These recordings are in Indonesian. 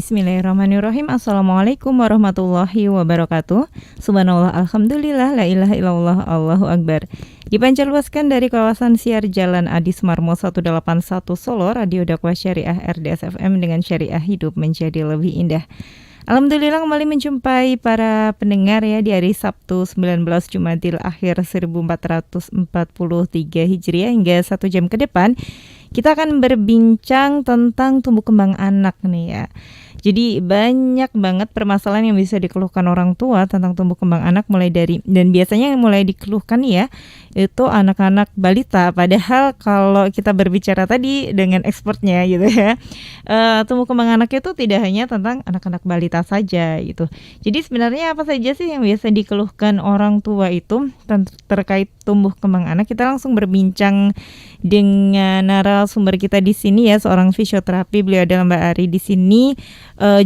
Bismillahirrahmanirrahim. Assalamualaikum warahmatullahi wabarakatuh. Subhanallah, alhamdulillah, la ilaha illallah, Allahu akbar. Dipancarluaskan dari kawasan siar Jalan Adi Sumarmo 181 Solo, Radio Dakwah Syariah RDS FM dengan syariah hidup menjadi lebih indah. Alhamdulillah kembali menjumpai para pendengar ya di hari Sabtu 19 Jumadil Akhir 1443 Hijriah. Hingga 1 jam ke depan kita akan berbincang tentang tumbuh kembang anak nih ya. Jadi banyak banget permasalahan yang bisa dikeluhkan orang tua tentang tumbuh kembang anak, mulai dari, dan biasanya yang mulai dikeluhkan ya itu anak-anak balita. Padahal kalau kita berbicara tadi dengan expertnya gitu ya, tumbuh kembang anak itu tidak hanya tentang anak-anak balita saja gitu. Jadi sebenarnya apa saja sih yang biasa dikeluhkan orang tua itu terkait tumbuh kembang anak? Kita langsung berbincang dengan narasumber kita di sini ya, seorang fisioterapi. Beliau adalah Mbak Ari di sini,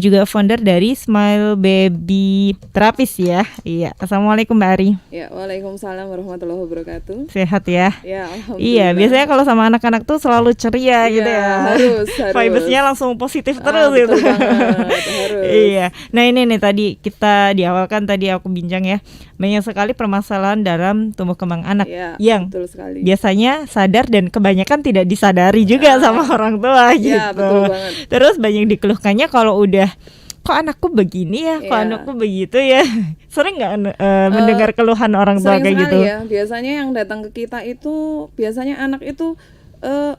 juga founder dari Smile Baby Therapist ya. Iya, assalamualaikum Mbak Ari. Ya, waalaikumsalam warahmatullahi wabarakatuh. Sehat ya? Ya, alhamdulillah. Iya, biasanya kalau sama anak-anak tuh selalu ceria gitu ya. Harus. Vibes-nya langsung positif terus gitu. Betul banget, harus. Iya. Nah ini nih tadi kita di awal kan tadi aku bincang ya, banyak sekali permasalahan dalam tumbuh kembang anak Ya, yang betul sekali. biasanya sadar dan kebanyakan tidak disadari juga sama orang tua gitu. Ya, betul banget. Terus banyak dikeluhkannya kalau udah, kok anakku begini ya, kok Ya. anakku begitu ya. Sering nggak mendengar keluhan orang tua Sering kayak sekali gitu? ya. Biasanya yang datang ke kita itu biasanya anak itu,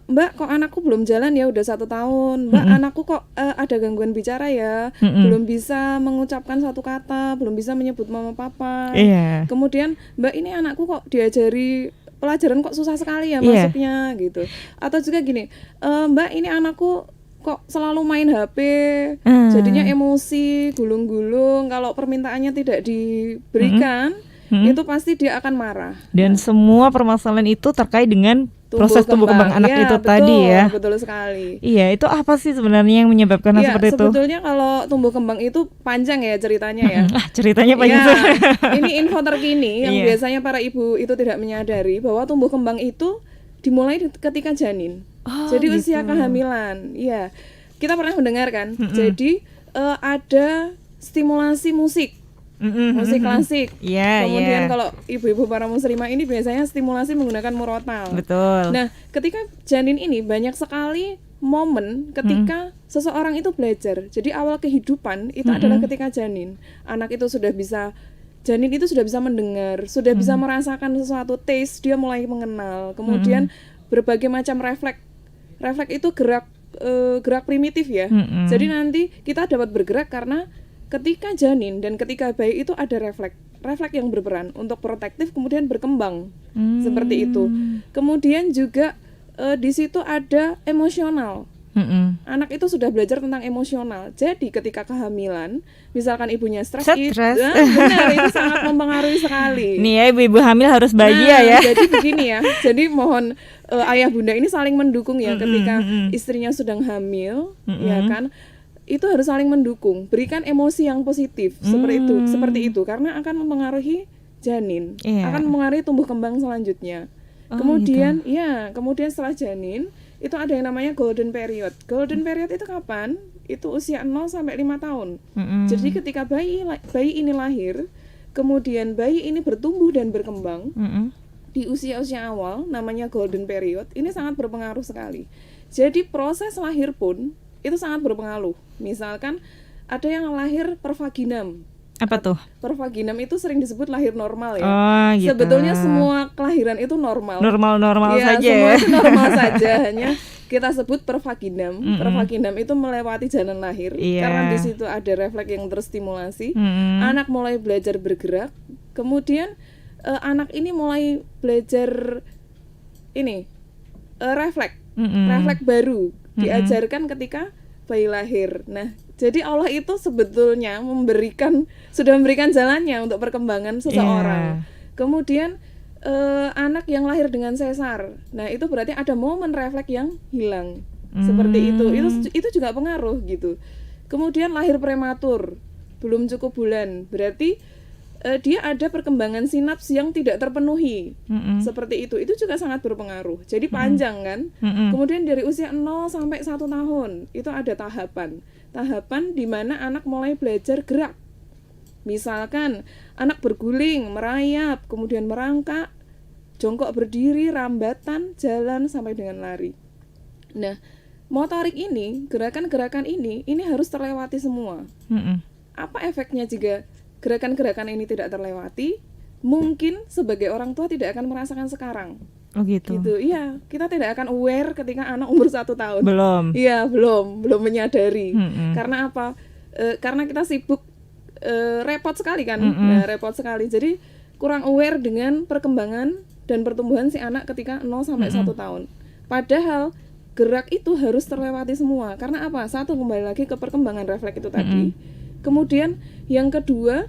Mbak, kok anakku belum jalan ya, udah 1 tahun. Mbak, anakku kok ada gangguan bicara ya, belum bisa mengucapkan satu kata, belum bisa menyebut mama papa. Iya. Kemudian, Mbak, ini anakku kok diajari pelajaran kok susah sekali ya Iya. masuknya gitu. Atau juga gini, Mbak, ini anakku kok selalu main HP, jadinya emosi, gulung-gulung. Kalau permintaannya tidak diberikan, itu pasti dia akan marah. Dan semua permasalahan itu terkait dengan proses tumbuh kembang anak Ya, itu betul, tadi ya. Betul sekali. Iya, itu apa sih sebenarnya yang menyebabkan hal Ya, seperti itu? sebetulnya kalau tumbuh kembang itu panjang ya ceritanya ya. Ceritanya panjang. Ya, ini info terkini yang Iya. biasanya para ibu itu tidak menyadari bahwa tumbuh kembang itu dimulai ketika janin. Jadi gitu. usia kehamilan. Iya. Kita pernah mendengar kan? Jadi ada stimulasi musik. Musik klasik. Iya, Kemudian iya. kalau ibu-ibu para muslimah ini biasanya stimulasi menggunakan murotal. Betul. Nah, ketika janin ini banyak sekali momen ketika seseorang itu belajar. Jadi awal kehidupan itu adalah ketika janin. Anak itu janin itu sudah bisa mendengar, sudah bisa merasakan sesuatu, taste, dia mulai mengenal. Kemudian berbagai macam refleks itu gerak primitif ya. Jadi nanti kita dapat bergerak karena ketika janin dan ketika bayi itu ada refleks yang berperan untuk protektif, kemudian berkembang seperti itu. Kemudian juga di situ ada emosional. Anak itu sudah belajar tentang emosional. Jadi ketika kehamilan, misalkan ibunya stres, Stres. benar, itu sangat mempengaruhi sekali. Nih ya, ibu-ibu hamil harus bahagia ya. Jadi begini ya. Jadi mohon ayah bunda ini saling mendukung ya ketika istrinya sedang hamil, ya kan? Itu harus saling mendukung, berikan emosi yang positif seperti itu karena akan mempengaruhi janin, akan mempengaruhi tumbuh kembang selanjutnya. Kemudian kemudian setelah janin itu ada yang namanya golden period. Golden period itu kapan? Itu usia 0 sampai 5 tahun. Jadi ketika bayi ini lahir, kemudian bayi ini bertumbuh dan berkembang di usia-usia awal, namanya golden period. Ini sangat berpengaruh sekali. Jadi proses lahir pun itu sangat berpengaruh. Misalkan ada yang lahir per vaginam. Apa tuh? Per vaginam itu sering disebut lahir normal ya. Oh, gitu. Sebetulnya semua kelahiran itu normal. Normal Ya, saja semua ya. itu normal saja, hanya kita sebut per vaginam. Per vaginam itu melewati jalan lahir karena di situ ada refleks yang terstimulasi. Anak mulai belajar bergerak, kemudian anak ini mulai belajar refleks baru diajarkan ketika bayi lahir. Nah, jadi Allah itu sebetulnya sudah memberikan jalannya untuk perkembangan seseorang. Kemudian anak yang lahir dengan sesar, nah itu berarti ada momen refleks yang hilang. Seperti itu juga pengaruh gitu. Kemudian lahir prematur, belum cukup bulan, berarti dia ada perkembangan sinaps yang tidak terpenuhi. Seperti itu juga sangat berpengaruh. Jadi panjang kan. Kemudian dari usia 0 sampai 1 tahun itu ada tahapan tahapan di mana anak mulai belajar gerak. Misalkan anak berguling, merayap, kemudian merangkak, jongkok berdiri, rambatan, jalan sampai dengan lari. Nah, motorik ini, gerakan-gerakan ini harus terlewati semua. Apa efeknya jika gerakan-gerakan ini tidak terlewati? Mungkin sebagai orang tua tidak akan merasakan sekarang. Oh gitu. Gitu, iya. Kita tidak akan aware ketika anak umur 1 tahun. Belum. Iya, belum menyadari. Karena apa? Karena kita sibuk, repot sekali kan. Nah, repot sekali. Jadi kurang aware dengan perkembangan dan pertumbuhan si anak ketika 0 sampai 1 tahun. Padahal gerak itu harus terlewati semua. Karena apa? Satu, kembali lagi ke perkembangan refleks itu tadi. Kemudian yang kedua,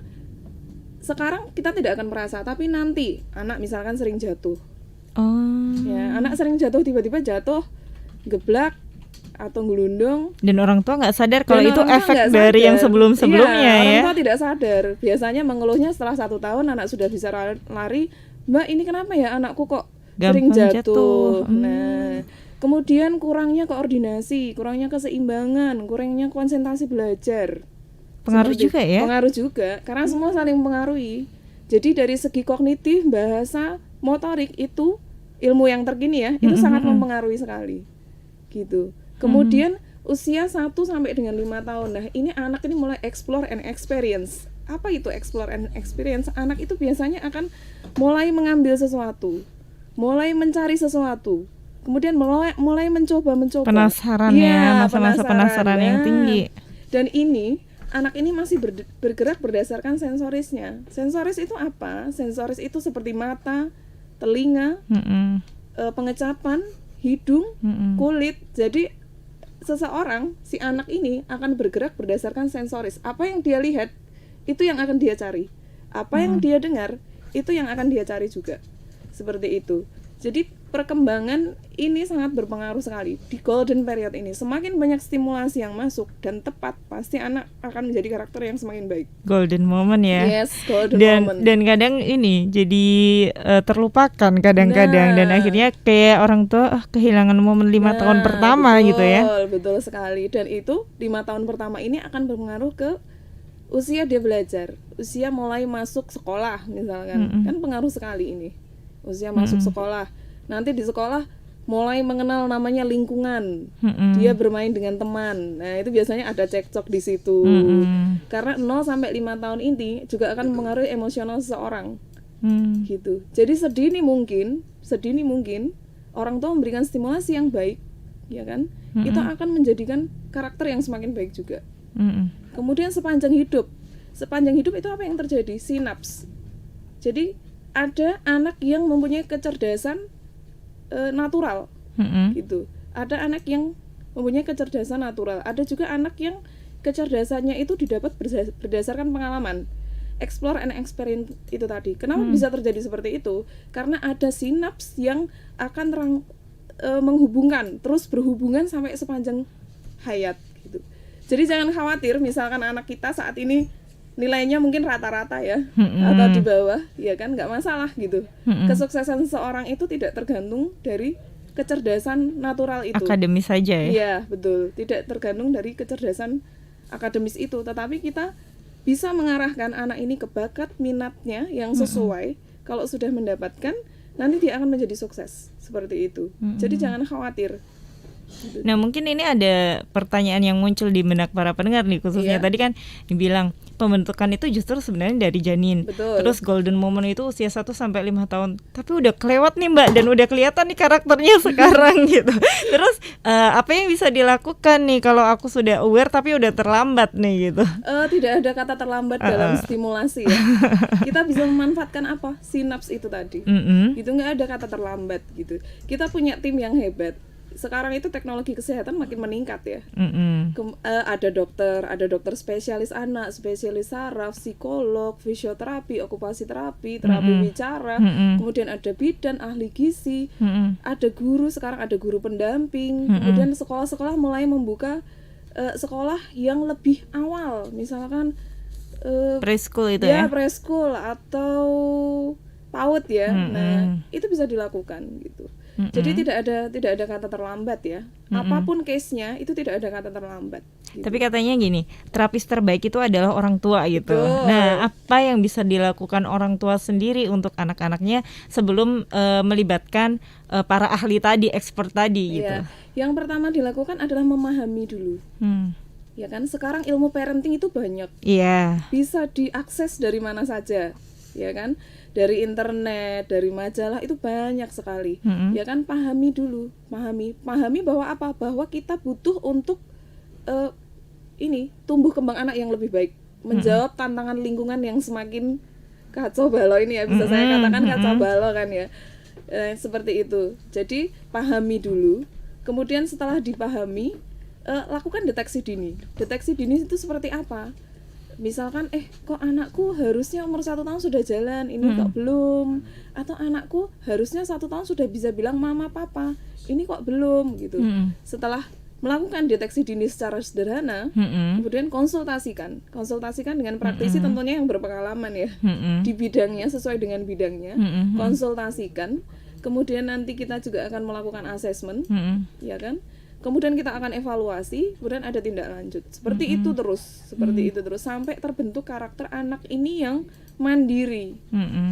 sekarang kita tidak akan merasa, tapi nanti anak misalkan sering jatuh. Ya, anak sering jatuh, tiba-tiba jatuh, geblak atau gelundung. Dan orang tua nggak sadar kalau itu efek dari yang sebelum-sebelumnya ya. Orang tua tidak sadar. Biasanya mengeluhnya setelah 1 tahun anak sudah bisa lari. Mbak, ini kenapa ya anakku kok sering jatuh. Nah, kemudian kurangnya koordinasi, kurangnya keseimbangan, kurangnya konsentrasi belajar. Pengaruh juga ya? Pengaruh juga, karena semua saling mempengaruhi. Jadi dari segi kognitif, bahasa, motorik itu ilmu yang terkini ya, itu sangat mempengaruhi sekali. Gitu. Kemudian usia 1 sampai dengan 5 tahun. Nah, ini anak ini mulai explore and experience. Apa itu explore and experience? Anak itu biasanya akan mulai mengambil sesuatu, mulai mencari sesuatu. Kemudian mulai mencoba. Penasaran ya, masa-masa penasaran yang tinggi. Dan ini anak ini masih bergerak berdasarkan sensorisnya. Sensoris itu apa? Sensoris itu seperti mata, telinga, pengecapan, hidung, kulit. Jadi seseorang, si anak ini akan bergerak berdasarkan sensoris. Apa yang dia lihat, itu yang akan dia cari. Apa yang dia dengar, itu yang akan dia cari juga. Seperti itu. Jadi perkembangan ini sangat berpengaruh sekali di golden period ini. Semakin banyak stimulasi yang masuk dan tepat, pasti anak akan menjadi karakter yang semakin baik. Golden moment ya. Yes, golden moment. Dan kadang ini jadi terlupakan kadang-kadang. Dan akhirnya kayak orang tua kehilangan momen 5 tahun pertama gitu ya. Betul sekali. Dan itu 5 tahun pertama ini akan berpengaruh ke usia dia belajar, usia mulai masuk sekolah misalkan. Kan pengaruh sekali ini. Usia masuk sekolah. Nanti di sekolah mulai mengenal namanya lingkungan. Dia bermain dengan teman. Nah, itu biasanya ada cekcok di situ. Karena 0 sampai 5 tahun ini juga akan mempengaruhi emosional seseorang. Gitu. Jadi sedini mungkin orang tua memberikan stimulasi yang baik, ya kan? Itu akan menjadikan karakter yang semakin baik juga. Kemudian sepanjang hidup itu apa yang terjadi? Sinaps. Jadi ada anak yang mempunyai kecerdasan natural, gitu. Ada anak yang mempunyai kecerdasan natural. Ada juga anak yang kecerdasannya itu didapat berdasarkan pengalaman, explore and experience itu tadi. Kenapa bisa terjadi seperti itu? Karena ada sinaps yang akan menghubungkan, terus berhubungan sampai sepanjang hayat, gitu. Jadi jangan khawatir, misalkan anak kita saat ini nilainya mungkin rata-rata ya, atau di bawah, ya kan, nggak masalah gitu. Kesuksesan seseorang itu tidak tergantung dari kecerdasan natural itu. Akademis saja ya? Iya, betul. Tidak tergantung dari kecerdasan akademis itu, tetapi kita bisa mengarahkan anak ini ke bakat minatnya yang sesuai. Kalau sudah mendapatkan, nanti dia akan menjadi sukses, seperti itu. Jadi jangan khawatir. Nah, mungkin ini ada pertanyaan yang muncul di benak para pendengar nih, khususnya tadi kan dibilang pembentukan itu justru sebenarnya dari janin. Betul. Terus golden moment itu usia 1 sampai 5 tahun. Tapi udah kelewat nih, Mbak, dan udah kelihatan nih karakternya sekarang gitu. Terus apa yang bisa dilakukan nih kalau aku sudah aware tapi udah terlambat nih gitu? Tidak ada kata terlambat dalam stimulasi ya. Kita bisa memanfaatkan apa? Sinaps itu tadi. Gitu, nggak ada kata terlambat gitu. Kita punya tim yang hebat. Sekarang itu teknologi kesehatan makin meningkat ya. Ada dokter spesialis anak, spesialis saraf, psikolog, fisioterapi, okupasi terapi, terapi bicara, kemudian ada bidan, ahli gizi, ada guru, sekarang ada guru pendamping, kemudian sekolah-sekolah mulai membuka sekolah yang lebih awal, misalkan preschool itu ya? Preschool atau PAUD ya. Nah, itu bisa dilakukan gitu. Jadi tidak ada kata terlambat ya. Apapun case-nya itu tidak ada kata terlambat. Gitu. Tapi katanya gini, terapis terbaik itu adalah orang tua gitu. Betul. Nah, apa yang bisa dilakukan orang tua sendiri untuk anak-anaknya sebelum melibatkan para ahli tadi, expert tadi gitu? Ya, yang pertama dilakukan adalah memahami dulu. Ya kan, sekarang ilmu parenting itu banyak. Iya. Bisa diakses dari mana saja, ya kan? Dari internet, dari majalah itu banyak sekali. Ya kan, pahami dulu, pahami bahwa apa? Bahwa kita butuh untuk tumbuh kembang anak yang lebih baik, menjawab tantangan lingkungan yang semakin kacau balau ini ya, bisa saya katakan kacau balau kan ya. Seperti itu. Jadi pahami dulu, kemudian setelah dipahami, lakukan deteksi dini. Deteksi dini itu seperti apa? Misalkan, kok anakku harusnya umur 1 tahun sudah jalan, ini kok belum? Atau anakku harusnya 1 tahun sudah bisa bilang mama papa, ini kok belum gitu. Setelah melakukan deteksi dini secara sederhana, kemudian konsultasikan dengan praktisi tentunya yang berpengalaman ya di bidangnya, sesuai dengan bidangnya. Konsultasikan, kemudian nanti kita juga akan melakukan asesmen, ya kan? Kemudian kita akan evaluasi, kemudian ada tindak lanjut. Seperti itu terus sampai terbentuk karakter anak ini yang mandiri,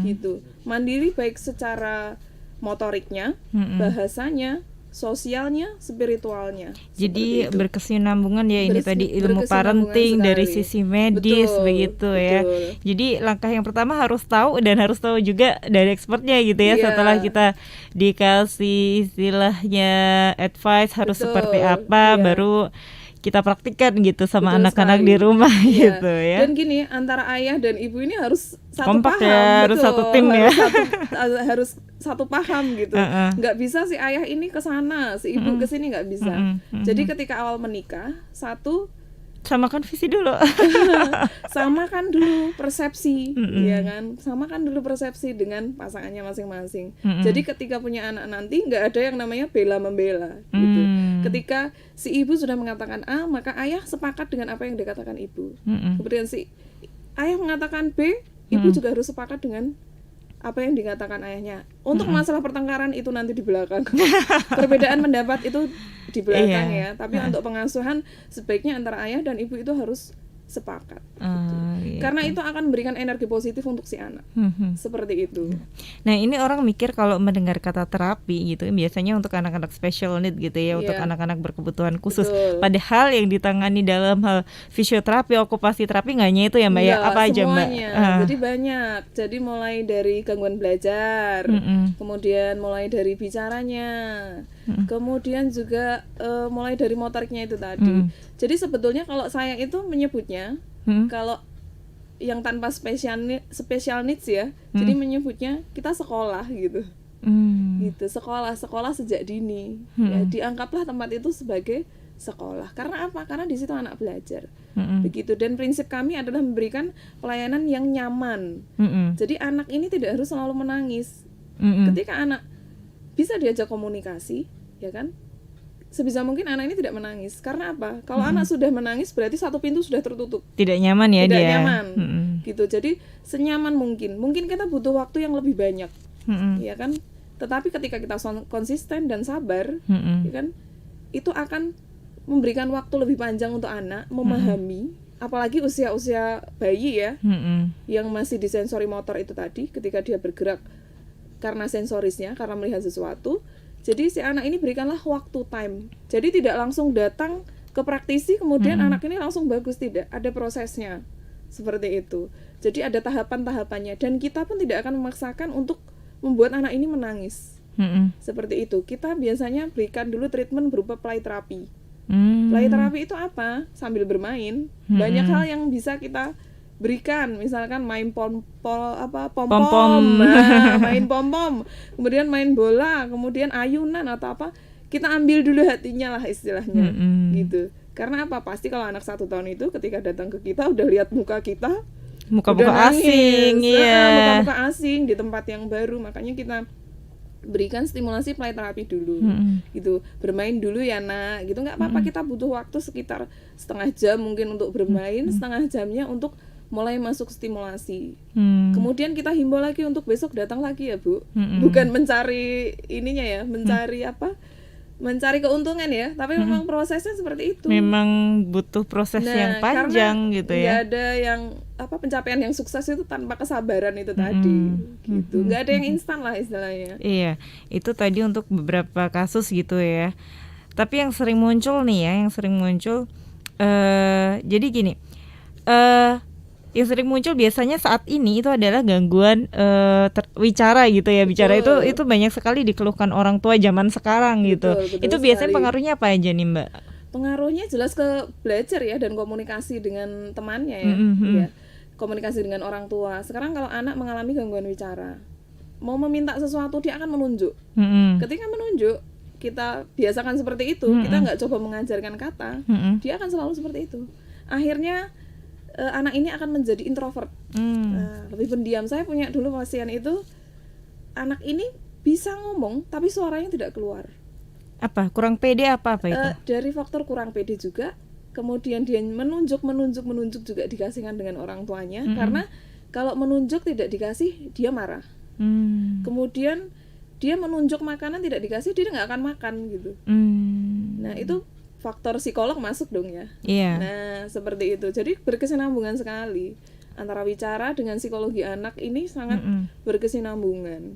gitu. Mandiri baik secara motoriknya, bahasanya, sosialnya, spiritualnya. Jadi berkesinambungan ya ini tadi ilmu parenting dari sisi medis, begitu ya. Jadi langkah yang pertama harus tahu, dan harus tahu juga dari expertnya gitu ya. Setelah kita dikasih istilahnya advice harus seperti apa, baru kita praktikkan gitu sama anak-anak di rumah gitu ya. Dan gini, antara ayah dan ibu ini harus satu kompak paham, ya, harus satu tim ya. Harus satu paham gitu. Nggak bisa si ayah ini ke sana, si ibu ke sini, nggak bisa. Jadi ketika awal menikah, samakan visi dulu. Samakan dulu persepsi, ya kan? Samakan dulu persepsi dengan pasangannya masing-masing. Jadi ketika punya anak nanti nggak ada yang namanya bela-membela gitu. Ketika si ibu sudah mengatakan A, maka ayah sepakat dengan apa yang dikatakan ibu. Kemudian si ayah mengatakan B, ibu juga harus sepakat dengan apa yang dikatakan ayahnya. Untuk masalah pertengkaran itu nanti di belakang. Perbedaan pendapat itu di belakang ya. Tapi untuk pengasuhan sebaiknya antara ayah dan ibu itu harus sepakat. Gitu. Karena itu akan memberikan energi positif untuk si anak. Seperti itu. Nah, ini orang mikir kalau mendengar kata terapi gitu, biasanya untuk anak-anak special need gitu ya, untuk anak-anak berkebutuhan khusus. Padahal yang ditangani dalam hal fisioterapi, okupasi terapi nggak hanya itu ya Mbak ya? Apa aja Mbak? Jadi banyak. Jadi mulai dari gangguan belajar, kemudian mulai dari bicaranya, kemudian juga mulai dari motoriknya itu tadi. Jadi sebetulnya kalau saya itu menyebutnya kalau yang tanpa special needs ya, jadi menyebutnya kita sekolah gitu. Gitu, sekolah sejak dini. Ya, dianggaplah tempat itu sebagai sekolah. Karena apa? Karena di situ anak belajar. Begitu, dan prinsip kami adalah memberikan pelayanan yang nyaman. Jadi anak ini tidak harus selalu menangis. Ketika anak bisa diajak komunikasi, ya kan? Sebisa mungkin anak ini tidak menangis. Karena apa? Kalau anak sudah menangis berarti satu pintu sudah tertutup. Tidak nyaman ya tidak dia. Tidak nyaman. Gitu. Jadi senyaman mungkin. Mungkin kita butuh waktu yang lebih banyak. Ya kan? Tetapi ketika kita konsisten dan sabar, ya kan? Itu akan memberikan waktu lebih panjang untuk anak memahami, apalagi usia-usia bayi ya, yang masih di sensori motor itu tadi, ketika dia bergerak karena sensorisnya, karena melihat sesuatu. Jadi si anak ini berikanlah waktu, time. Jadi tidak langsung datang ke praktisi kemudian anak ini langsung bagus, tidak. Ada prosesnya. Seperti itu. Jadi ada tahapan-tahapannya, dan kita pun tidak akan memaksakan untuk membuat anak ini menangis. Seperti itu. Kita biasanya berikan dulu treatment berupa play terapi. Play terapi itu apa? Sambil bermain. Banyak hal yang bisa kita berikan, misalkan main pom-pom, main pom-pom, kemudian main bola, kemudian ayunan atau apa, kita ambil dulu hatinya lah istilahnya, gitu. Karena apa? Pasti kalau anak 1 tahun itu ketika datang ke kita udah lihat muka kita, muka-muka asing, muka-muka asing di tempat yang baru, makanya kita berikan stimulasi play terapi dulu, gitu. Bermain dulu ya nak, gitu. Nggak apa-apa, kita butuh waktu sekitar setengah jam mungkin untuk bermain, setengah jamnya untuk mulai masuk stimulasi. Hmm. Kemudian kita himbau lagi untuk besok datang lagi ya Bu. Mm-mm. Bukan mencari ininya ya, mencari apa? Mencari keuntungan ya, tapi memang prosesnya seperti itu. Memang butuh proses yang panjang gitu ya. Nggak ada yang apa pencapaian yang sukses itu tanpa kesabaran itu tadi, gitu. Nggak ada yang instan lah istilahnya. Iya, itu tadi untuk beberapa kasus gitu ya. Tapi yang sering muncul nih ya, jadi gini, yang sering muncul biasanya saat ini itu adalah gangguan wicara gitu ya. Bicara itu banyak sekali dikeluhkan orang tua zaman sekarang gitu. Betul Itu biasanya sekali. pengaruhnya apa aja nih Mbak? Pengaruhnya jelas ke belajar ya dan komunikasi dengan temannya ya. Ya. Komunikasi dengan orang tua. Sekarang kalau anak mengalami gangguan wicara, mau meminta sesuatu dia akan menunjuk. Ketika menunjuk, kita biasakan seperti itu, kita nggak coba mengajarkan kata, dia akan selalu seperti itu. Akhirnya anak ini akan menjadi introvert, lebih pendiam. Saya punya dulu pasien itu, anak ini bisa ngomong tapi suaranya tidak keluar. Apa? Kurang pede apa itu? Dari faktor kurang pede juga, kemudian dia menunjuk juga dikasihkan dengan orang tuanya, karena kalau menunjuk tidak dikasih dia marah. Kemudian dia menunjuk makanan tidak dikasih, dia nggak akan makan gitu. Nah itu faktor psikolog masuk dong ya. Iya. Nah seperti itu. Jadi berkesinambungan sekali antara wicara dengan psikologi anak ini sangat berkesinambungan.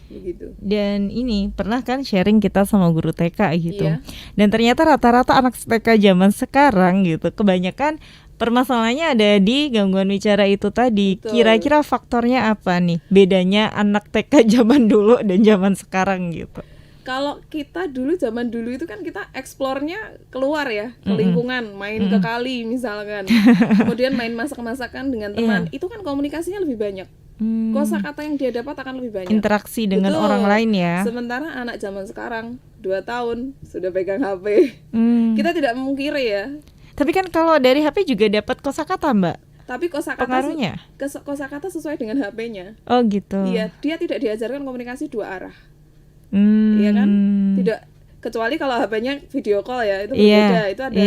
Begitu. Dan ini pernah kan sharing kita sama guru TK gitu. Iya. Dan ternyata rata-rata anak TK zaman sekarang gitu, kebanyakan permasalahannya ada di gangguan wicara itu tadi. Betul. Kira-kira faktornya apa nih? Bedanya anak TK zaman dulu dan zaman sekarang gitu. Kalau kita dulu zaman dulu itu kan kita eksplornya keluar ya, ke lingkungan, main ke kali misalkan. Kemudian main masak-masakan dengan teman. Itu kan komunikasinya lebih banyak. Kosakata yang dia dapat akan lebih banyak. Interaksi dengan Betul. orang lain ya. Sementara anak zaman sekarang 2 tahun sudah pegang HP. Kita tidak memungkiri ya. Tapi kan kalau dari HP juga dapat kosakata, Mbak. Tapi Pengaruhnya? kosakata sesuai dengan HP-nya. Oh gitu. Iya, dia tidak diajarkan komunikasi 2 arah. Iya kan? Tidak, kecuali kalau HP-nya video call ya, itu berbeda. Itu ada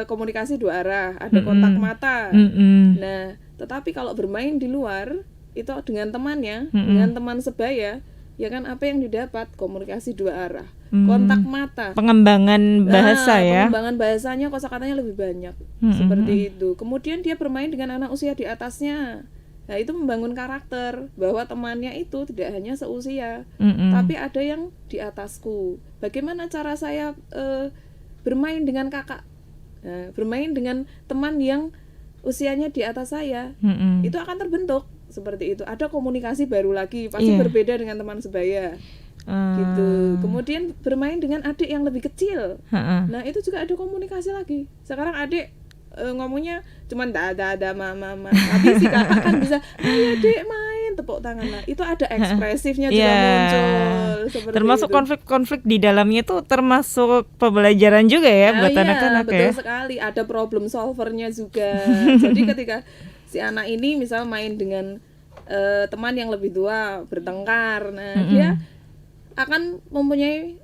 komunikasi 2 arah, ada kontak mata. Nah, tetapi kalau bermain di luar itu dengan temannya, dengan teman sebaya, ya kan apa yang didapat? Komunikasi 2 arah. Kontak mata. Pengembangan bahasa ya. Pengembangan bahasanya, kosakatanya lebih banyak. Seperti itu. Kemudian dia bermain dengan anak usia di atasnya. Nah itu membangun karakter bahwa temannya itu tidak hanya seusia, tapi ada yang di atasku. Bagaimana cara saya bermain dengan kakak, bermain dengan teman yang usianya di atas saya, itu akan terbentuk seperti itu. Ada komunikasi baru lagi, pasti berbeda dengan teman sebaya. Gitu. Kemudian bermain dengan adik yang lebih kecil. Nah itu juga ada komunikasi lagi. Sekarang adik ngomongnya cuman ada mama, tapi si kakak kan bisa ayo dek main, tepuk tangan. Nah itu ada ekspresifnya juga muncul seperti termasuk itu. konflik-konflik di dalamnya tuh termasuk pembelajaran juga ya buat anak-anak ya. Betul sekali, ada problem solvernya juga. Jadi ketika si anak ini misal main dengan teman yang lebih tua, bertengkar, nah dia akan mempunyai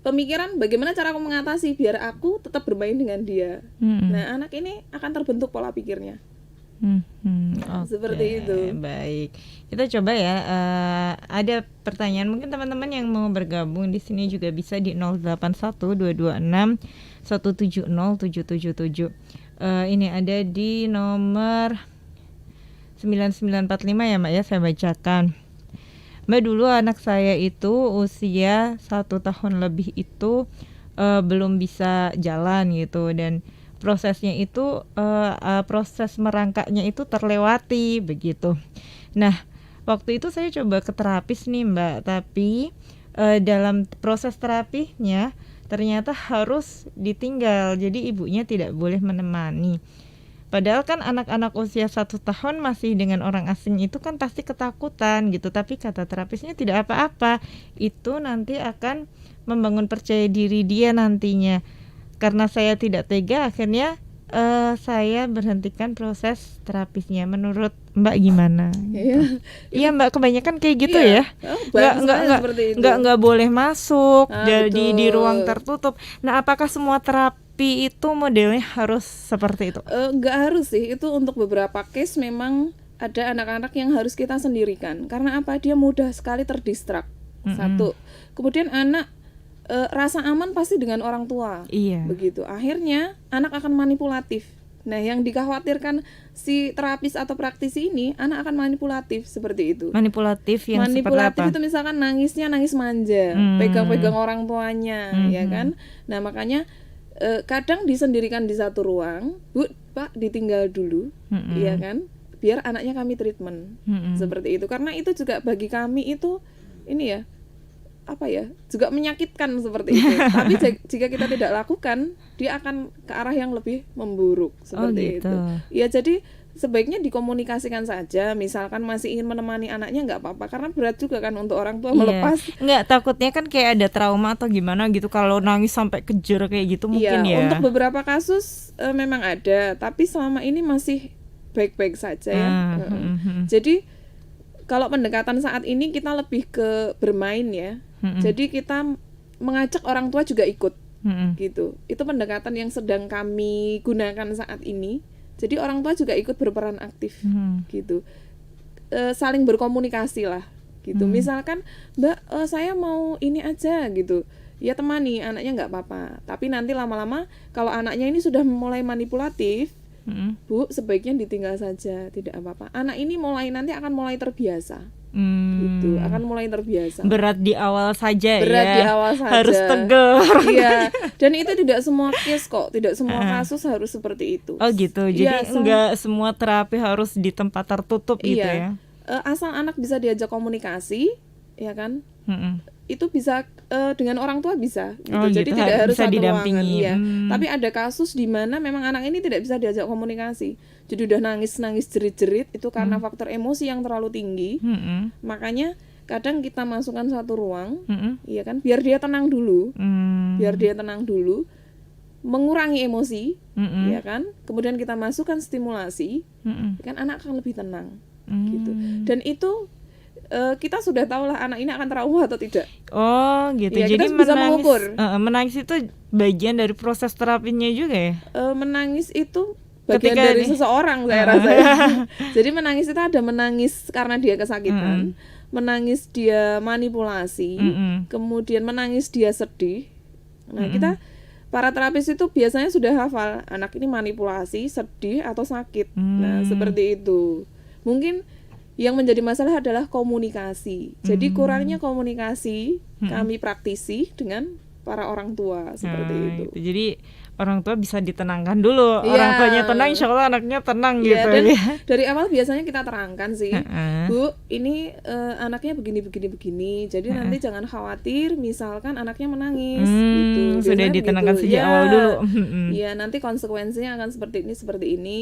pemikiran bagaimana cara aku mengatasi biar aku tetap bermain dengan dia. Nah anak ini akan terbentuk pola pikirnya. Seperti itu. Baik, kita coba ya. Ada pertanyaan mungkin teman-teman yang mau bergabung di sini juga bisa di 081226170777. Ini ada di nomor 9945 ya Mbak ya, saya bacakan. Mbak, dulu anak saya itu usia 1 tahun lebih itu belum bisa jalan gitu, dan prosesnya itu proses merangkaknya itu terlewati begitu. Nah waktu itu saya coba ke terapis nih Mbak, tapi dalam proses terapinya ternyata harus ditinggal, jadi ibunya tidak boleh menemani. Padahal kan anak-anak usia 1 tahun masih dengan orang asing itu kan pasti ketakutan gitu. Tapi kata terapisnya tidak apa-apa, itu nanti akan membangun percaya diri dia nantinya. Karena saya tidak tega, akhirnya saya berhentikan proses terapisnya. Menurut Mbak gimana? Iya Mbak, kebanyakan kayak gitu ya. Nggak boleh masuk di ruang tertutup. Nah apakah semua terapi itu modelnya harus seperti itu? Nggak harus sih, itu untuk beberapa case memang ada anak-anak yang harus kita sendirikan. Karena apa? Dia mudah sekali terdistrak. Satu. Kemudian anak rasa aman pasti dengan orang tua. Iya. Begitu. Akhirnya anak akan manipulatif. Nah, yang dikhawatirkan si terapis atau praktisi ini, anak akan manipulatif seperti itu. Manipulatif yang Manipulatif seperti apa? itu misalkan nangisnya nangis manja, pegang-pegang orang tuanya, ya kan. Nah, makanya kadang disendirikan di satu ruang, Bu, Pak, ditinggal dulu, ya kan, biar anaknya kami treatment, seperti itu. Karena itu juga bagi kami itu ini ya, apa ya, juga menyakitkan seperti itu. Tapi jika kita tidak lakukan, dia akan ke arah yang lebih memburuk seperti gitu. itu. Ya, jadi sebaiknya dikomunikasikan saja. Misalkan masih ingin menemani anaknya nggak apa-apa, karena berat juga kan untuk orang tua melepas. Nggak, takutnya kan kayak ada trauma atau gimana gitu kalau nangis sampai kejer kayak gitu mungkin ya. Untuk beberapa kasus memang ada, tapi selama ini masih baik-baik saja ya. Jadi kalau pendekatan saat ini kita lebih ke bermain ya. Jadi kita mengajak orang tua juga ikut, gitu. Itu pendekatan yang sedang kami gunakan saat ini. Jadi orang tua juga ikut berperan aktif, gitu. Saling berkomunikasi lah, gitu. Misalkan, Mbak, saya mau ini aja, gitu. Ya temani, anaknya nggak apa-apa. Tapi nanti lama-lama kalau anaknya ini sudah mulai manipulatif, Bu, sebaiknya ditinggal saja, tidak apa-apa. Anak ini nanti akan mulai terbiasa. Gitu, akan mulai terbiasa. Berat di awal saja. Berat di awal saja. Harus tegar. Iya. Dan itu tidak semua case kok, tidak semua kasus harus seperti itu. Oh gitu. Jadi enggak semua terapi harus di tempat tertutup gitu ya. Asal anak bisa diajak komunikasi, ya kan? Itu bisa dengan orang tua bisa gitu. Jadi gitu, tidak harus bisa satu didampingi. ruangan, iya. Tapi ada kasus di mana memang anak ini tidak bisa diajak komunikasi. Jadi udah nangis jerit-jerit itu karena faktor emosi yang terlalu tinggi. Makanya kadang kita masukkan satu ruang, iya kan, biar dia tenang dulu. Biar dia tenang dulu, mengurangi emosi, ya kan? Kemudian kita masukkan stimulasi, kan anak akan lebih tenang. Gitu. Dan itu kita sudah tahu lah anak ini akan trauma atau tidak. Oh gitu. Ya, jadi kita bisa mengukur. Menangis itu bagian dari proses terapinya juga ya? Menangis itu bagian dari seseorang saya rasa ya. Jadi menangis itu ada menangis karena dia kesakitan, menangis dia manipulasi, kemudian menangis dia sedih. Nah, kita para terapis itu biasanya sudah hafal anak ini manipulasi, sedih atau sakit. Nah, seperti itu. Mungkin yang menjadi masalah adalah komunikasi. Jadi kurangnya komunikasi kami praktisi dengan para orang tua seperti itu. Jadi orang tua bisa ditenangkan dulu. Orang tuanya tenang, insya Allah anaknya tenang gitu. Dan dari awal biasanya kita terangkan sih, Bu, ini anaknya begini. Jadi nanti jangan khawatir, misalkan anaknya menangis. Gitu. Sudah ditenangkan sejak awal dulu. Iya, nanti konsekuensinya akan seperti ini,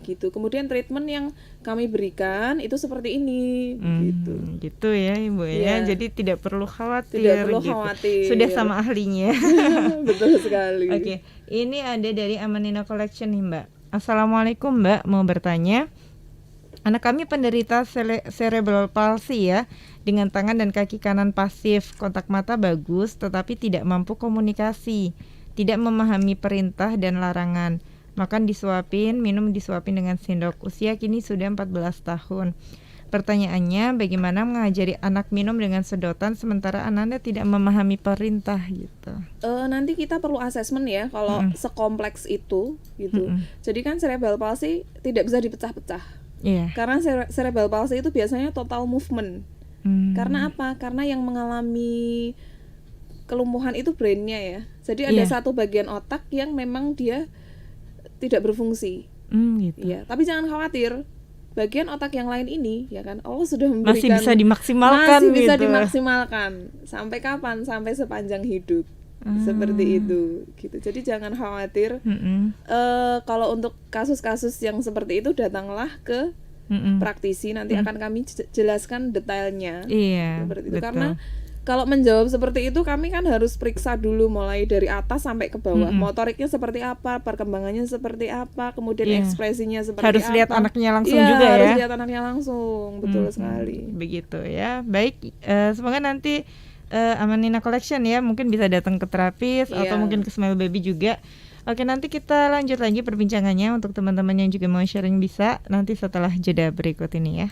gitu. Kemudian treatment yang kami berikan itu seperti ini, gitu. Gitu ya, Ibu ya. Jadi tidak perlu khawatir. Tidak perlu khawatir. Sudah sama ahlinya. Betul sekali. Oke. Ini ada dari Amanina Collection nih Mbak. Assalamualaikum Mbak, mau bertanya, anak kami penderita cerebral palsy ya, dengan tangan dan kaki kanan pasif, kontak mata bagus tetapi tidak mampu komunikasi, tidak memahami perintah dan larangan, makan disuapin, minum disuapin dengan sendok, usia kini sudah 14 tahun. Pertanyaannya, bagaimana mengajari anak minum dengan sedotan sementara anaknya tidak memahami perintah gitu? Nanti kita perlu asesmen ya kalau sekompleks itu gitu. Jadi kan cerebral palsy tidak bisa dipecah-pecah. Karena cerebral palsy itu biasanya total movement. Karena apa? Karena yang mengalami kelumpuhan itu brainnya ya. Jadi ada satu bagian otak yang memang dia tidak berfungsi. Gitu. Ya, tapi jangan khawatir. Bagian otak yang lain ini ya kan Allah sudah memberikan, masih bisa dimaksimalkan. Sampai kapan? Sampai sepanjang hidup. Seperti itu gitu. Jadi jangan khawatir. Kalau untuk kasus-kasus yang seperti itu datanglah ke praktisi, nanti akan kami jelaskan detailnya. Seperti itu. Betul. Karena kalau menjawab seperti itu kami kan harus periksa dulu mulai dari atas sampai ke bawah. Motoriknya seperti apa, perkembangannya seperti apa, kemudian ekspresinya seperti harus apa. Lihat anaknya langsung juga ya. Harus lihat anaknya langsung, betul sekali. Begitu ya. Baik, semoga nanti Amanina Collection ya mungkin bisa datang ke terapis atau mungkin ke Smile Baby juga. Oke, nanti kita lanjut lagi perbincangannya. Untuk teman-teman yang juga mau sharing bisa nanti setelah jeda berikut ini ya.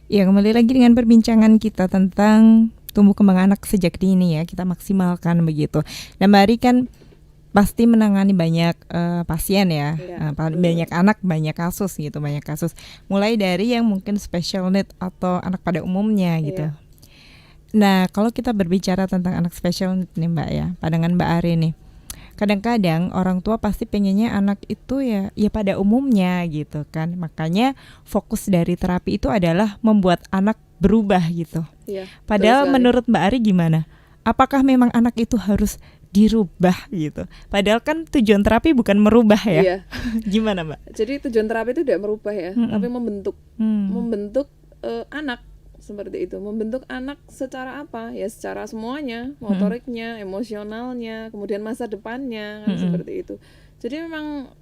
Ya, kembali lagi dengan perbincangan kita tentang tumbuh kembang anak sejak dini ya, kita maksimalkan begitu. Dan Mbak Ari kan pasti menangani banyak pasien ya, banyak anak, banyak kasus gitu, banyak kasus. Mulai dari yang mungkin special need atau anak pada umumnya gitu. Nah, kalau kita berbicara tentang anak special need nih Mbak ya, pandangan Mbak Ari nih. Kadang-kadang orang tua pasti pengennya anak itu ya pada umumnya gitu kan. Makanya fokus dari terapi itu adalah membuat anak berubah gitu. Padahal menurut Mbak Ari gimana? Apakah memang anak itu harus dirubah gitu? Padahal kan tujuan terapi bukan merubah ya. Gimana Mbak? Jadi tujuan terapi itu tidak merubah ya, tapi membentuk anak. Seperti itu, membentuk anak secara apa? Ya secara semuanya, motoriknya, emosionalnya, kemudian masa depannya, kan seperti itu. Jadi memang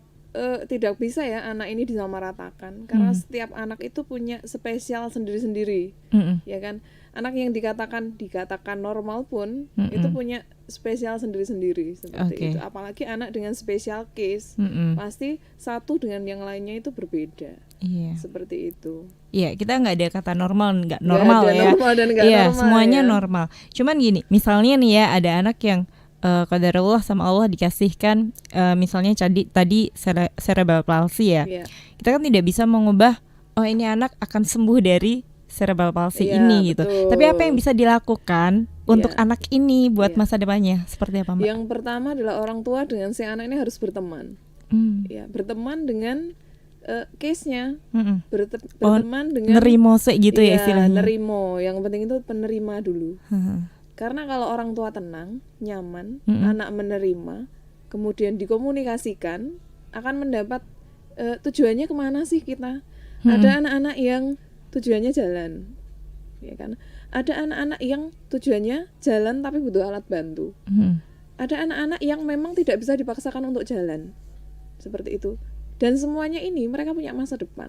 tidak bisa ya anak ini disamaratakan, karena setiap anak itu punya spesial sendiri-sendiri, ya kan? Anak yang dikatakan normal pun itu punya spesial sendiri-sendiri seperti itu. Apalagi anak dengan special case, pasti satu dengan yang lainnya itu berbeda. Seperti itu. Iya, kita nggak ada kata normal, nggak normal ya. Iya, semuanya normal. Cuman gini, misalnya nih ya ada anak yang qadarullah sama Allah dikasihkan misalnya tadi cerebral palsy ya. Kita kan tidak bisa mengubah ini anak akan sembuh dari cerebral palsy ini gitu. Betul. Tapi apa yang bisa dilakukan untuk anak ini buat masa depannya? Seperti apa Mbak? Yang pertama adalah orang tua dengan si anak ini harus berteman. Ya, berteman dengan case-nya, berteman dengan nerimo gitu ya istilahnya. Nerimo, yang penting itu penerima dulu. Karena kalau orang tua tenang, nyaman, anak menerima, kemudian dikomunikasikan, akan mendapat tujuannya kemana sih kita. Ada anak-anak yang tujuannya jalan, ya kan? Ada anak-anak yang tujuannya jalan tapi butuh alat bantu. Ada anak-anak yang memang tidak bisa dipaksakan untuk jalan, seperti itu. Dan semuanya ini mereka punya masa depan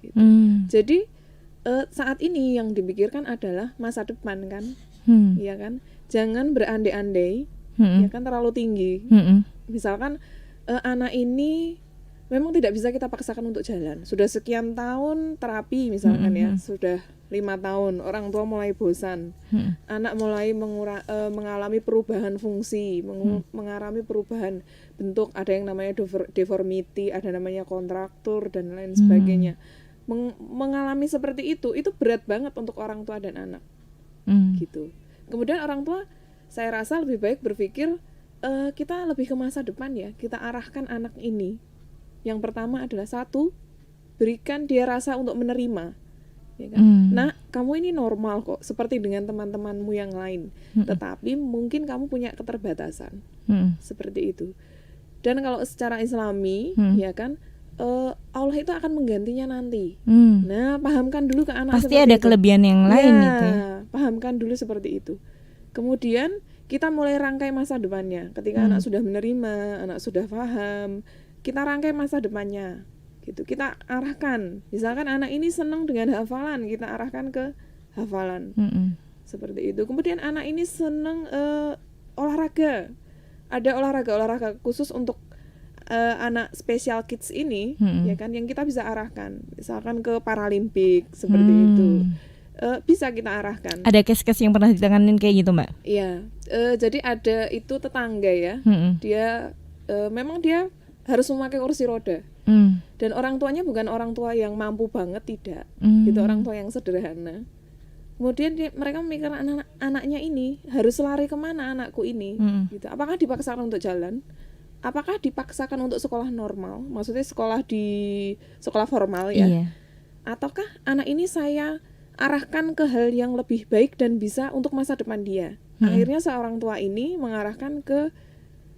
gitu. Jadi saat ini yang dipikirkan adalah masa depan kan, ya kan, jangan berandai-andai, ya kan, terlalu tinggi. Misalkan anak ini memang tidak bisa kita paksakan untuk jalan, sudah sekian tahun terapi misalkan ya, sudah 5 tahun, orang tua mulai bosan, anak mulai mengalami perubahan fungsi, mengalami perubahan bentuk, ada yang namanya deformity, ada namanya kontraktur dan lain sebagainya. Mengalami seperti itu berat banget untuk orang tua dan anak, gitu. Kemudian orang tua, saya rasa lebih baik berpikir kita lebih ke masa depan ya, kita arahkan anak ini. Yang pertama adalah satu, berikan dia rasa untuk menerima. Ya kan? Nah, kamu ini normal kok, seperti dengan teman-temanmu yang lain. Tetapi mungkin kamu punya keterbatasan, seperti itu. Dan kalau secara Islami, ya kan, Allah itu akan menggantinya nanti. Nah, pahamkan dulu ke anak. Pasti ada itu. Kelebihan yang lain gitu ya. Pahamkan dulu seperti itu. Kemudian kita mulai rangkai masa depannya. Ketika anak sudah menerima, anak sudah paham, kita rangkai masa depannya. Gitu, kita arahkan. Misalkan anak ini senang dengan hafalan, kita arahkan ke hafalan. Seperti itu. Kemudian anak ini senang olahraga. Ada olahraga khusus untuk anak special kids ini, ya kan, yang kita bisa arahkan. Misalkan ke Paralimpik seperti itu. Bisa kita arahkan. Ada case-case yang pernah ditanganin kayak gitu, Mbak? Iya. Jadi ada itu tetangga ya. Dia memang dia harus memakai kursi roda. Dan orang tuanya bukan orang tua yang mampu banget, tidak. Gitu, orang tua yang sederhana. Kemudian mereka memikirkan anaknya ini harus lari kemana anakku ini, gitu. Apakah dipaksakan untuk jalan? Apakah dipaksakan untuk sekolah normal? Maksudnya sekolah formal ya? Iya. Ataukah anak ini saya arahkan ke hal yang lebih baik dan bisa untuk masa depan dia? Akhirnya seorang tua ini mengarahkan ke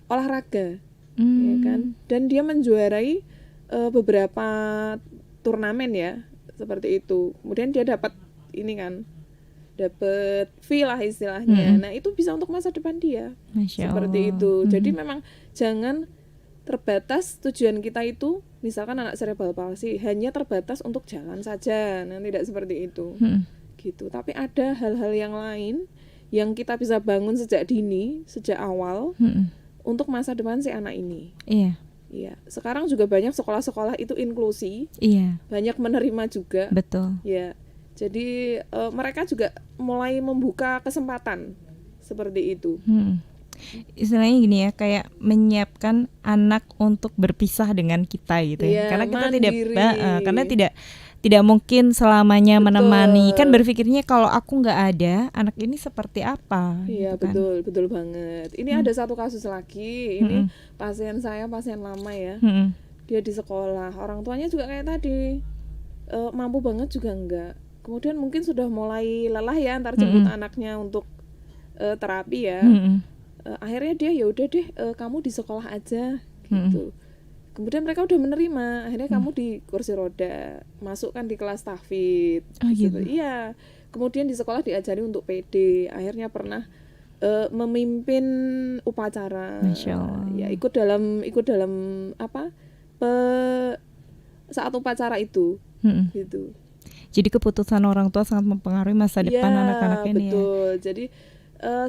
olahraga, ya kan? Dan dia menjuarai beberapa turnamen ya, seperti itu. Kemudian dia dapat ini kan, dapat fee lah istilahnya. Nah, itu bisa untuk masa depan dia. Seperti itu. Jadi memang jangan terbatas tujuan kita itu, misalkan anak cerebral palsy hanya terbatas untuk jalan saja. Nah, tidak seperti itu. Gitu. Tapi ada hal-hal yang lain yang kita bisa bangun sejak dini, sejak awal untuk masa depan si anak ini. Iya. Iya, sekarang juga banyak sekolah-sekolah itu inklusi. Iya. Banyak menerima juga. Betul. Ya. Jadi mereka juga mulai membuka kesempatan seperti itu. Istilahnya gini ya, kayak menyiapkan anak untuk berpisah dengan kita gitu ya. Iya, Karena kita mandiri. karena tidak mungkin selamanya Betul. menemani. Kan berpikirnya kalau aku nggak ada, anak ini seperti apa? Iya, gitu kan. betul banget. Ini ada satu kasus lagi. Ini pasien saya, pasien lama ya. Dia di sekolah, orang tuanya juga kayak tadi, mampu banget juga enggak. Kemudian mungkin sudah mulai lelah ya antar jemput anaknya untuk terapi ya. Akhirnya dia ya udah deh, kamu di sekolah aja gitu. Kemudian mereka udah menerima, akhirnya kamu di kursi roda, masukkan di kelas tahfidz. Gitu. Iya. Kemudian di sekolah diajari untuk PD. Akhirnya pernah memimpin upacara. Masya Allah. Ya ikut dalam apa? Saat upacara itu gitu. Jadi keputusan orang tua sangat mempengaruhi masa depan anak-anak ini betul. Jadi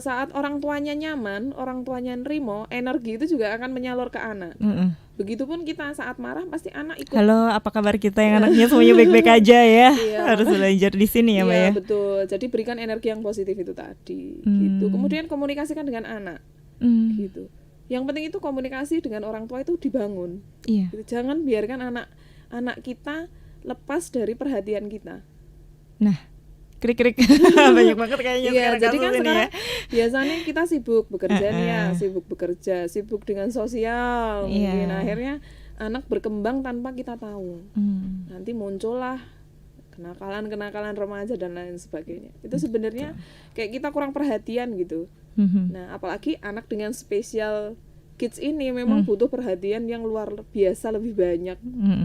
saat orang tuanya nyaman, orang tuanya nerimo, energi itu juga akan menyalur ke anak. Begitupun kita saat marah pasti anak ikut. Halo, apa kabar kita yang anaknya semuanya baik-baik aja ya? Harus belajar di sini ya, Mbak ya. Betul. Jadi berikan energi yang positif itu tadi gitu. Kemudian komunikasikan dengan anak. Gitu. Yang penting itu komunikasi dengan orang tua itu dibangun. Iya. Gitu. Jangan biarkan anak kita lepas dari perhatian kita. Nah, krik-krik banyak banget kayaknya sekarang jadi kan sekarang biasanya kita sibuk bekerja nih ya, sibuk dengan sosial. Mungkin akhirnya anak berkembang tanpa kita tahu. Nanti muncullah kenakalan remaja dan lain sebagainya. Itu sebenarnya kayak kita kurang perhatian gitu. Nah, apalagi anak dengan spesial kids ini memang butuh perhatian yang luar biasa lebih banyak.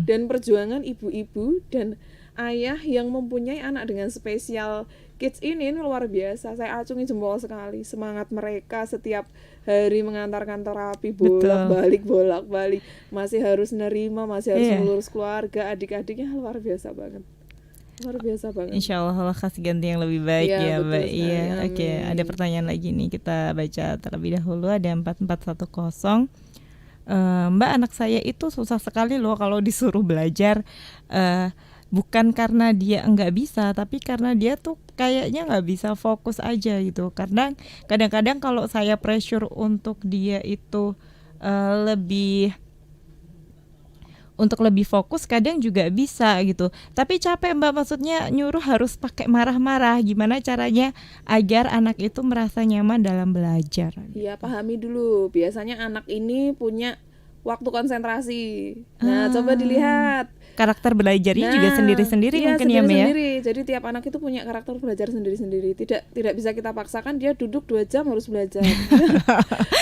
Dan perjuangan ibu-ibu dan ayah yang mempunyai anak dengan spesial kids ini luar biasa. Saya acungi jempol sekali semangat mereka setiap hari mengantarkan terapi bolak-balik masih harus nerima, masih harus mengurus keluarga, adik-adiknya luar biasa banget. Insya Allah kasih ganti yang lebih baik ya Mbak. Iya. Oke, ada pertanyaan lagi nih, kita baca terlebih dahulu. Ada 4410. Mbak, anak saya itu susah sekali loh kalau disuruh belajar. Bukan karena dia enggak bisa, tapi karena dia tuh kayaknya nggak bisa fokus aja gitu. Karena kadang-kadang kalau saya pressure untuk dia itu lebih fokus, kadang juga bisa gitu. Tapi capek Mbak, maksudnya nyuruh harus pakai marah-marah. Gimana caranya agar anak itu merasa nyaman dalam belajar? Iya, pahami dulu. Biasanya anak ini punya waktu konsentrasi. Nah, coba dilihat. Karakter belajarnya juga sendiri-sendiri mungkin ya Mbak ya. Sendiri. Jadi tiap anak itu punya karakter belajar sendiri-sendiri. Tidak bisa kita paksakan dia duduk 2 jam harus belajar.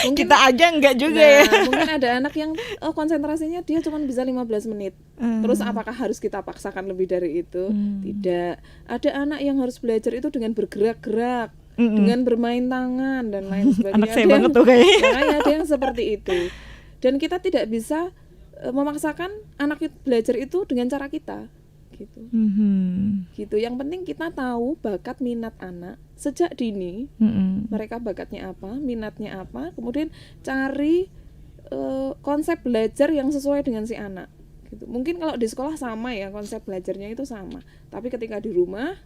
Mungkin, kita aja enggak juga ya. Mungkin ada anak yang konsentrasinya dia cuma bisa 15 menit. Terus apakah harus kita paksakan lebih dari itu? Tidak. Ada anak yang harus belajar itu dengan bergerak-gerak, dengan bermain tangan dan lain sebagainya. Anak saya banget tuh kayaknya. Makanya ada yang seperti itu. Dan kita tidak bisa memaksakan anak belajar itu dengan cara kita gitu. Gitu. Yang penting kita tahu bakat minat anak sejak dini. Mereka bakatnya apa, minatnya apa, kemudian cari konsep belajar yang sesuai dengan si anak gitu. Mungkin kalau di sekolah sama ya, konsep belajarnya itu sama, tapi ketika di rumah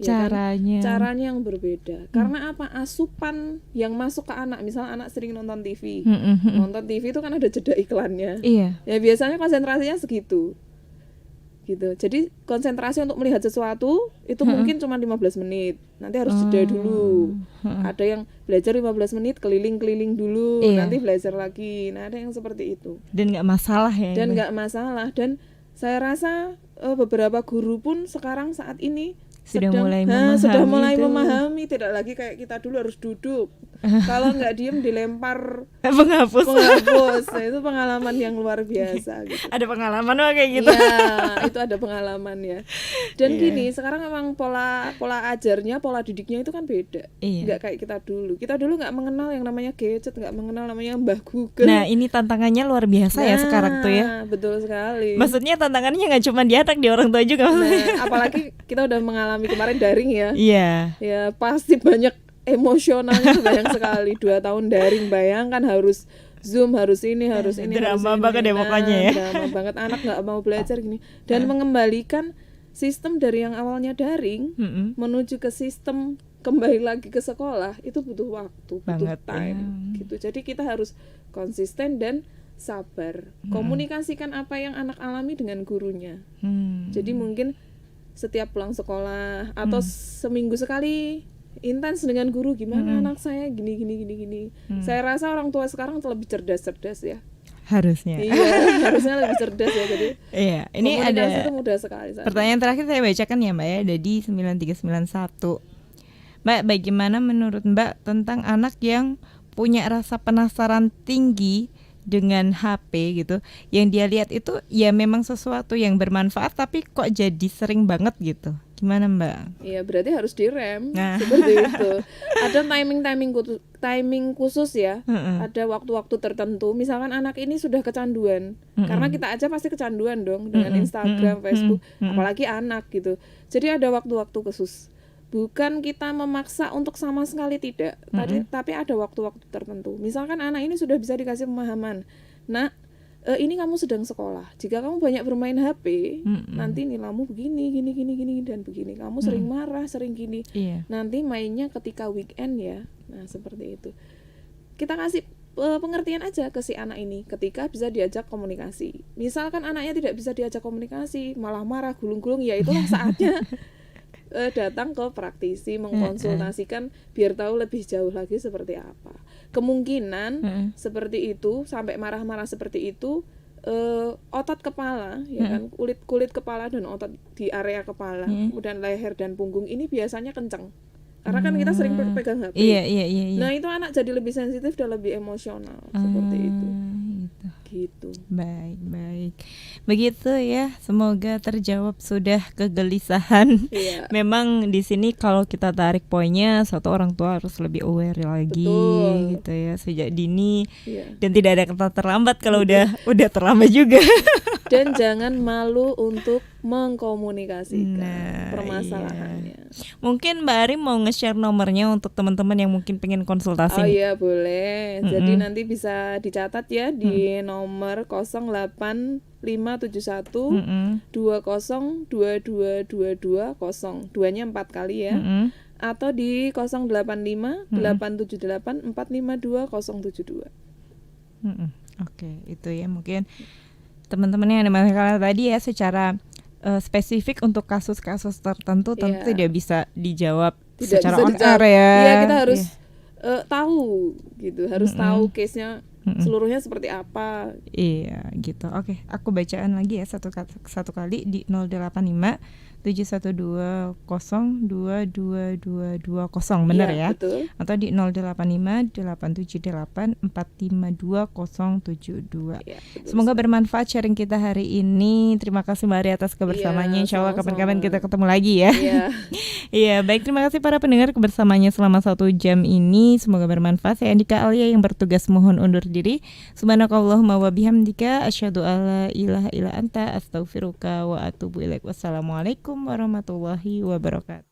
caranya yang berbeda. Karena apa? Asupan yang masuk ke anak, misalnya anak sering nonton TV. Nonton TV itu kan ada jeda iklannya. Iya. Ya biasanya konsentrasinya segitu. Gitu. Jadi konsentrasi untuk melihat sesuatu itu mungkin cuma 15 menit. Nanti harus jeda dulu. Ada yang belajar 15 menit keliling-keliling dulu, nanti belajar lagi. Nah, ada yang seperti itu. Dan enggak masalah ya. Dan saya rasa beberapa guru pun sekarang saat ini sudah mulai memahami, tidak lagi kayak kita dulu harus duduk. Kalau nggak diem dilempar penghapus. Nah, itu pengalaman yang luar biasa gitu. Ada pengalaman kayak gitu. Ya, itu ada pengalaman ya. Dan gini, sekarang memang pola ajarnya, pola didiknya itu kan beda. Nggak kayak kita dulu. Kita dulu nggak mengenal yang namanya gadget, nggak mengenal namanya Mbah Google. Nah, ini tantangannya luar biasa ya sekarang tuh ya. Betul sekali. Maksudnya tantangannya nggak cuma di anak, di orang tua juga. Nah, apalagi kita udah mengalami kemarin daring ya. Iya. Ya pasti banyak emosionalnya banyak sekali. 2 tahun daring, bayangkan harus Zoom, harus ini drama banget ya pokoknya ya. Drama banget, anak nggak mau belajar gini dan mengembalikan sistem dari yang awalnya daring menuju ke sistem kembali lagi ke sekolah itu butuh waktu, butuh time gitu. Jadi kita harus konsisten dan sabar. Komunikasikan apa yang anak alami dengan gurunya. Jadi mungkin setiap pulang sekolah atau seminggu sekali intens dengan guru, gimana anak saya gini. Saya rasa orang tua sekarang lebih cerdas ya. Harusnya. Iya, harusnya lebih cerdas ya. Jadi iya, ini ada itu mudah sekali. Pertanyaan terakhir saya bacakan ya Mbak ya, ada di 9391. Mbak, bagaimana menurut Mbak tentang anak yang punya rasa penasaran tinggi dengan HP gitu, yang dia lihat itu ya memang sesuatu yang bermanfaat tapi kok jadi sering banget gitu, gimana Mbak? Iya, berarti harus direm seperti itu. Ada timing khusus ya. Ada waktu-waktu tertentu. Misalkan anak ini sudah kecanduan, karena kita aja pasti kecanduan dong dengan Instagram, Facebook, apalagi anak gitu. Jadi ada waktu-waktu khusus. Bukan kita memaksa untuk sama sekali tidak, tapi ada waktu-waktu tertentu. Misalkan anak ini sudah bisa dikasih pemahaman, nah ini kamu sedang sekolah. Jika kamu banyak bermain HP, nanti nilaimu begini, gini dan begini. Kamu sering marah, sering gini. Nanti mainnya ketika weekend ya. Nah seperti itu. Kita kasih pengertian aja ke si anak ini ketika bisa diajak komunikasi. Misalkan anaknya tidak bisa diajak komunikasi, malah marah, gulung-gulung, ya itulah saatnya datang ke praktisi, mengkonsultasikan biar tahu lebih jauh lagi seperti apa. Kemungkinan seperti itu, sampai marah-marah seperti itu, otot kepala, ya kan, kulit kepala dan otot di area kepala, kemudian leher dan punggung ini biasanya kencang. Karena kan kita sering pegang HP. Iya. Nah itu anak jadi lebih sensitif dan lebih emosional seperti itu. Gitu. Baik. Begitu ya. Semoga terjawab sudah kegelisahan. Memang di sini kalau kita tarik poinnya, satu orang tua harus lebih aware lagi. Betul. Gitu ya, sejak dini. Dan tidak ada kata terlambat kalau udah terlambat juga. Dan jangan malu untuk mengkomunikasikan permasalahannya. Mungkin Mbak Ari mau nge-share nomornya untuk teman-teman yang mungkin pengen konsultasi. Oh iya boleh. Jadi nanti bisa dicatat ya di nomor 08571 20222220. Duanya 4 kali ya. Atau di 085 878 452072. Oke, itu ya mungkin teman-teman yang ada masalah tadi ya, secara spesifik untuk kasus-kasus tertentu tentu tidak bisa dijawab secara on air ya. Iya, kita harus tahu gitu, harus tahu case-nya seluruhnya seperti apa. Iya, gitu. Oke, aku bacaan lagi ya satu kali di 085 712022220, benar ya? Betul. Atau di 085 878 452072. Semoga bermanfaat sharing kita hari ini. Terima kasih Mbak Ari atas kebersamaannya. Insyaallah kapan-kapan kita ketemu lagi ya. Iya, baik, terima kasih para pendengar kebersamanya selama 1 jam ini. Semoga bermanfaat. Saya Andika Alia yang bertugas mohon undur diri. Subhanakallahumma wa bihamdika asyhadu alla ilaha illa anta astaghfiruka wa atubu ilaik. Wassalamualaikum warahmatullahi wabarakatuh.